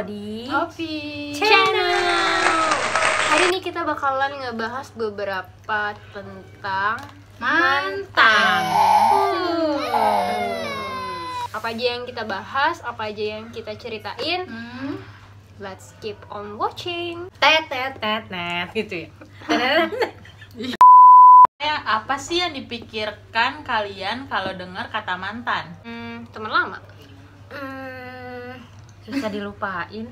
di Opi Channel. Hari ini kita bakalan ngebahas beberapa tentang mantan. Apa aja yang kita bahas, apa aja yang kita ceritain. Let's keep on watching. Tet gitu ya. Apa sih yang dipikirkan kalian kalau dengar kata mantan? Teman lama. Susah dilupain.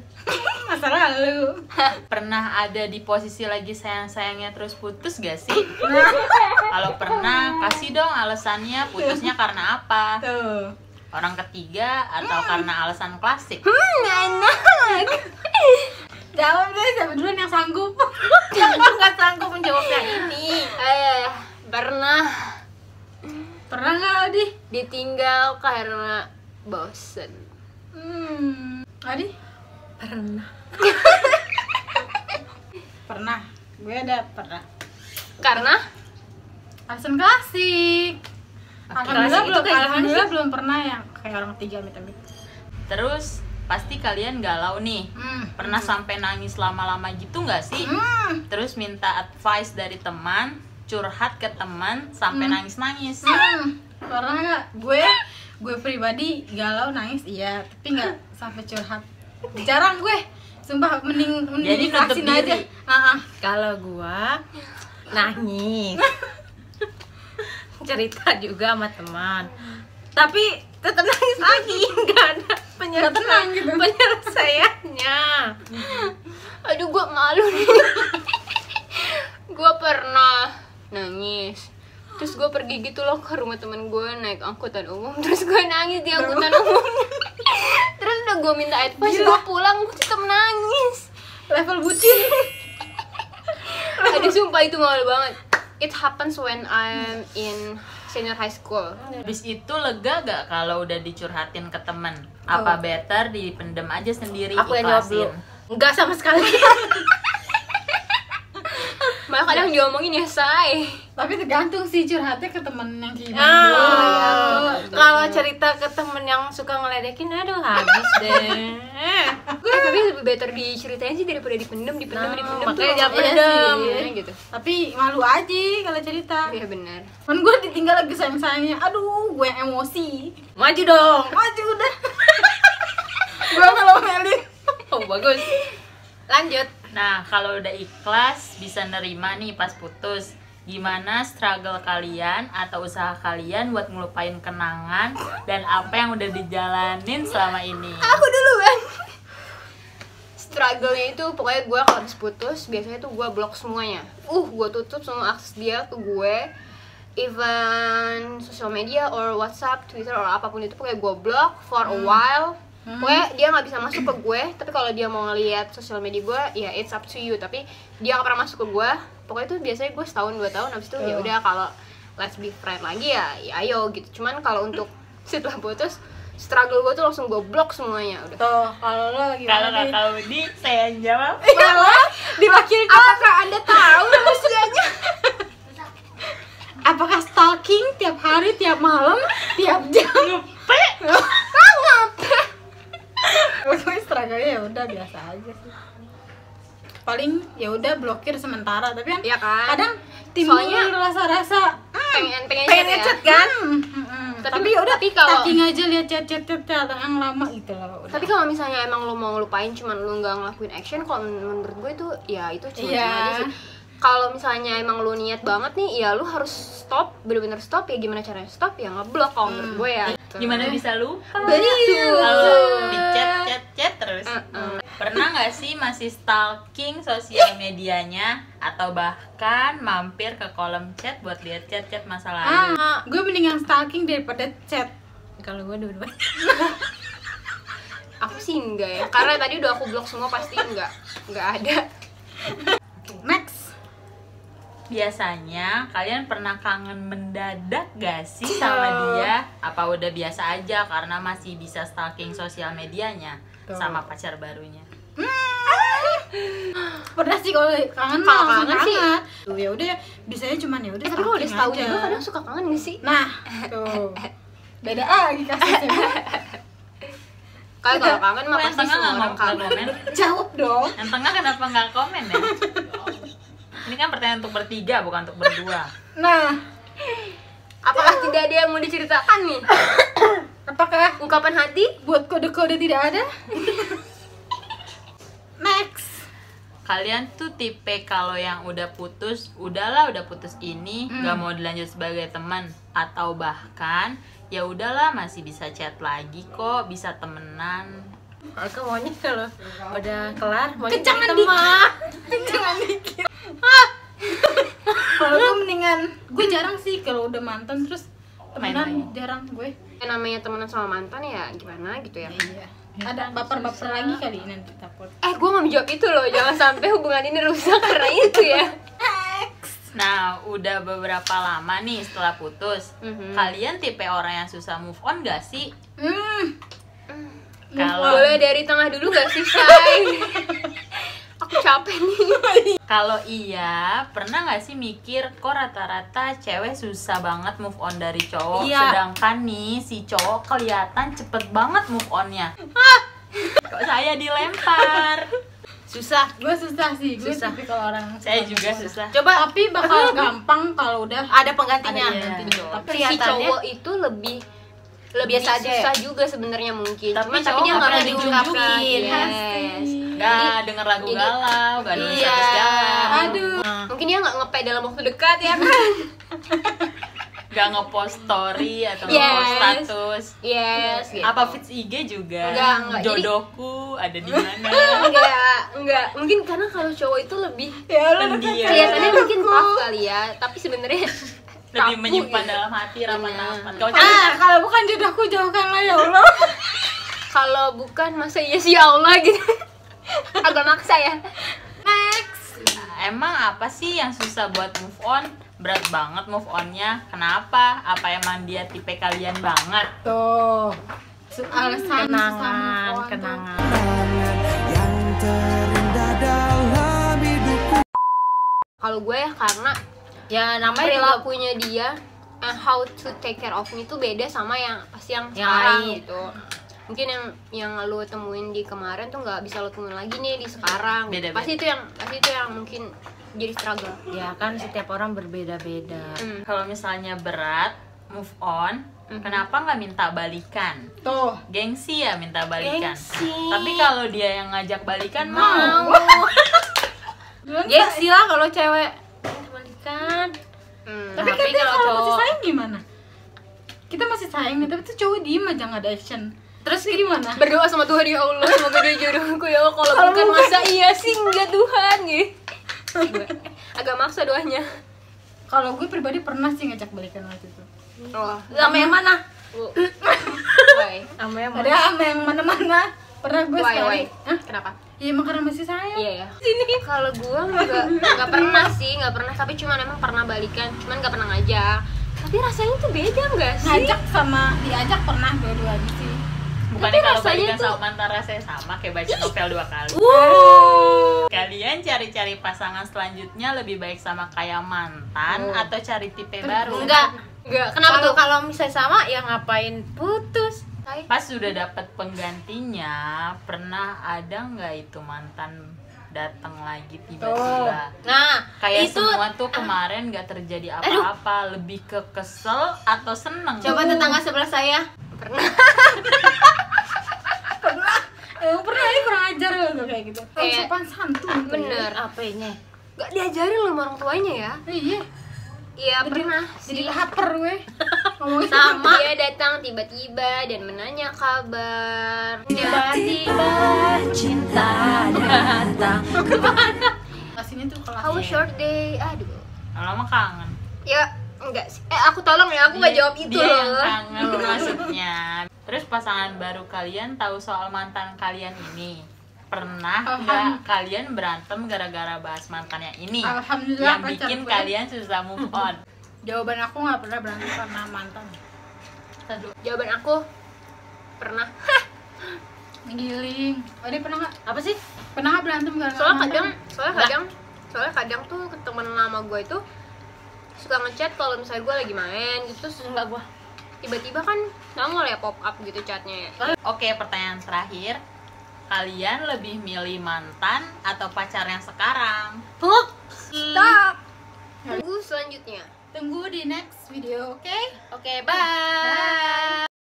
Masa lalu. Pernah ada di posisi lagi sayang-sayangnya terus putus gak sih? Kalau pernah, kasih dong alasannya putusnya karena apa? Tuh. Orang ketiga atau karena alasan klasik? Enak. Jawab deh, siapa duluan yang sanggup? Aku nggak sanggup menjawab yang ini. Pernah Pernah nggak, Adi? ditinggal karena bosen. Adi? Pernah. Pernah. Gue ada pernah. Karena Alasan klasik. Klasik itu kayak gimana Alhamdulillah belum pernah yang kayak orang ketiga amit-amit. Terus pasti kalian galau nih. Pernah sampai nangis lama-lama gitu gak sih? Terus minta advice dari teman, curhat ke teman sampai nangis-nangis. Pernah nggak? Gue pribadi galau nangis iya, tapi nggak sampai curhat. Jarang gue. Sumpah mending Jadi nutup ikhlasin aja. diri. Kalau gua nangis cerita juga sama teman, tapi tetap nangis lagi, nggak ada tenang gitu. penyelesaiannya. aduh gue malu nih. Gue pernah nangis. Terus gue pergi gitu loh ke rumah temen gue naik angkutan umum. Terus gue nangis di angkutan umum. Terus udah gue minta advice, gue pulang gue tetap nangis. Level bucin. Aduh sumpah itu malu banget. It happens when I'm in senior high school. Habis itu lega gak kalau udah dicurhatin ke teman? Apa better dipendem aja sendiri, Aku yang jawab dulu. ikhlasin? Enggak sama sekali. Malah kadang diomongin ya say. Tapi tergantung sih curhatnya ke temen yang kayak Kalau cerita ke temen yang suka ngeledekin, aduh habis deh. Tapi lebih better diceritain sih daripada dipendem. makanya tuh jangan iya pendem. sih, gitu. Tapi malu aja kalau cerita. Iya benar. Kan gue ditinggal lagi sayang-sayangnya. Aduh, gue yang emosi. Maju dong. Maju udah. Gue kalau melin. Oh bagus. Lanjut. Nah, kalau udah ikhlas, bisa nerima nih pas putus. Gimana struggle kalian atau usaha kalian buat ngelupain kenangan dan apa yang udah dijalanin selama ini? Aku duluan. Struggle-nya itu pokoknya gue kalau habis putus biasanya tuh gue blok semuanya. Gue tutup semua akses dia ke gue. Even sosial media or WhatsApp, Twitter or apapun itu pokoknya gue blok for a while. Pokoknya dia nggak bisa masuk ke gue. Tapi kalau dia mau ngeliat sosial media gue, ya it's up to you. Tapi dia nggak pernah masuk ke gue. Pokoknya itu biasanya gue setahun 2 tahun. Abis itu ya udah kalau let's be friend lagi ya ayo gitu. Cuman kalau untuk setelah putus, struggle gue tuh langsung gue blok semuanya udah. Tuh, kalau lo Kalau gimana nih? kakak Udi, saya yang jawab. Malah diwakilkan. Apakah anda tahu rahasianya? Apakah stalking tiap hari, tiap malam, tiap jam? Gue struggle-nya ya udah biasa aja sih. Paling ya udah blokir sementara, tapi kan Iya kan? kadang timbul Soalnya rasa-rasa pengen ngechat chat ya. kan. Tapi- Tapi ya udah tapi kalau- stalking aja lihat chat yang lama gitu loh. Udah. Tapi kalau misalnya emang lo mau ngelupain cuman lo nggak ngelakuin action, kalau menurut gue itu ya itu cuma Iya. aja sih. Kalau misalnya emang lo niat banget nih, ya lo harus stop, bener-bener stop. Ya gimana caranya stop? Ya ngeblok kalau menurut gue ya. Gimana bisa lupa? Betul. Kalau di chat terus. Pernah nggak sih masih stalking sosial medianya atau bahkan mampir ke kolom chat buat lihat chat-chat masa lalu? Gue mendingan stalking daripada chat. Kalau gua dua-duanya. Aku sih enggak ya, karena tadi udah aku blok semua pasti enggak ada. Next. Biasanya kalian pernah kangen mendadak gak sih sama dia? Apa udah biasa aja karena masih bisa stalking sosial medianya sama pacar barunya? Pernah sih kalau kangen Kalau mah langsung kangen sih. kangen. Tuh ya udah, bisanya cuman ya udah. Tapi kalau udah stalking setahun aja. juga kadang suka kangen gak sih? Nah, tuh. Beda lagi kasusnya. Kalau kangen mah Kok yang pasti tengah semua nggak orang kangen. komen? Jawab dong. Yang tengah kenapa nggak komen ya? Ini kan pertanyaan untuk bertiga bukan untuk berdua. Nah, Apakah tidak ada yang mau diceritakan nih? apakah Ungkapan hati? buat kode-kode tidak ada? Next. Kalian tuh tipe kalau yang udah putus, udahlah udah putus ini nggak mau dilanjut sebagai teman, atau bahkan ya udahlah masih bisa chat lagi kok, bisa temenan. Aku maunya kalau udah kelar maunya Kencangan jadi teman. Kencangan dikit. Kalau gue mendingan, gue jarang sih kalau udah mantan terus temenan, Main-main. jarang gue. Yang namanya temenan sama mantan ya gimana gitu ya. Iya. Ada baper-baper lagi kali nanti takut. Gue gak menjawab itu loh, jangan sampai hubungan ini rusak karena itu ya. Nah, udah beberapa lama nih setelah putus. Mhm. Kalian tipe orang yang susah move on gak sih? Kalau Boleh dari tengah dulu gak sih, Say? Aku capek nih. kalau iya, pernah gak sih mikir kok rata-rata cewek susah banget move on dari cowok, Iya. sedangkan nih si cowok kelihatan cepet banget move onnya. Kok saya dilempar? Susah. Gue susah sih, gue Susah. tapi kalau orang Saya susah juga move on. susah. Coba Tapi bakal gampang kalau udah ada penggantinya. Ada penggantinya. Tapi Si kelihatannya cowok itu lebih biasa aja ya? susah juga sebenarnya mungkin. Tapi Cuman cowok dia nggak nggak pernah mau diungkapkan. ditunjukin. Yes. Gak denger lagu jadi- galau, gak nulis Iya. status jalan, aduh. Mungkin dia nggak nge-pay dalam waktu dekat ya kan? gak ngepost story atau Yes. ngepost status. Yes. Gitu. Apa feeds IG juga? Enggak. Jadi- Jodohku ada di mana? Enggak. Mungkin karena kalau cowok itu lebih Ya lu Pendiam. kelihatannya mungkin tough kali ya, tapi sebenarnya Lebih kaku menyimpan gitu. dalam hati rapat-rapat. Benar. Kalau kalau bukan jodohku jauhkanlah ya Allah. Kalau bukan masa iya sih ya Allah gitu. Agak maksa ya. Next. emang apa sih yang susah buat move on? Berat banget move onnya. Kenapa? Apa emang dia tipe kalian banget? Tuh. Alasan kenangan, susah move on tuh. kenangan. Kalau gue ya karena Ya namanya juga perilakunya dia and how to take care of me itu beda sama yang pasti yang Yang sekarang lain. gitu. Mungkin yang lu temuin di kemarin tuh nggak bisa lu temuin lagi nih di sekarang. Beda-beda. Pasti itu yang mungkin jadi struggle. ya kan setiap orang berbeda-beda. Kalau misalnya berat move on, kenapa nggak minta balikan? Tuh. Gengsi ya minta balikan. Gengsi. Tapi kalau dia yang ngajak balikan mau. Gengsi lah kalau cewek. Balikan. Tapi kan dia kalau masih sayang gimana? Kita masih sayang nih, tapi tuh cowok diem aja nggak ada action. Terus gimana? Berdoa sama Tuhan ya Allah, semoga dia jodohku ya Allah. Kalau bukan masa iya sih enggak Tuhan gitu. Agak maksa doanya. Kalau gue pribadi pernah sih ngajak balikan waktu itu. Oh, Sama yang mana? why? Sama yang Ada sama yang mana-mana. Pernah gue Why? sekali. Hah? Kenapa? Ya emang karena masih sayang. Iya ya. Kalau gua nggak pernah sih, nggak pernah. Tapi cuman emang pernah balikan, cuman nggak pernah ngajak. Tapi rasanya tuh beda nggak sih? Ngajak sama diajak pernah dua-duanya sih. Bukannya Tapi kalau rasanya balikan tuh- sama mantan rasanya sama kayak baca novel 2 kali. Kalian cari-cari pasangan selanjutnya lebih baik sama kayak mantan atau cari tipe baru? Enggak. Kenapa tuh? Kalau misalnya sama ya ngapain putus? Pas sudah dapat penggantinya, pernah ada nggak itu mantan datang lagi tiba-tiba? Nah, Kayak itu semua tuh kemarin nggak terjadi apa-apa, lebih ke kesel atau seneng? coba tetangga sebelah saya. Pernah ini kurang ajar loh kayak gitu. Kayak- Sopan santun. tuh. Bener. Apanya? Nggak diajarin loh sama orang tuanya ya? Iya. Iya pernah Jadi sih. lapar gue. Ngomongin Sama dia datang tiba-tiba dan menanya kabar. Tiba-tiba cinta datang. Kasihnya tuh kelas. How was your day? Aduh. Lama kangen. Ya enggak sih. Aku tolong ya, aku nggak jawab itu Dia yang loh. kangen maksudnya. Terus pasangan baru kalian tahu soal mantan kalian ini? Pernah nggak kalian berantem gara-gara bahas mantannya ini? Alhamdulillah Yang pacar bikin gue. kalian susah move on. Jawaban aku nggak pernah berantem karena mantan. Jawaban aku pernah. Giling. Oh dia pernah nggak? Apa sih? Pernah nggak berantem gara-gara Soalnya kadang tuh temen lama gue itu suka ngechat kalau misalnya gue lagi main gitu terus Enggak gua. tiba-tiba kan nongol ya pop up gitu chatnya ya. Oke, pertanyaan terakhir. Kalian lebih milih mantan atau pacar yang sekarang? Stop. Tunggu selanjutnya. Tunggu di next video, oke? Oke, bye.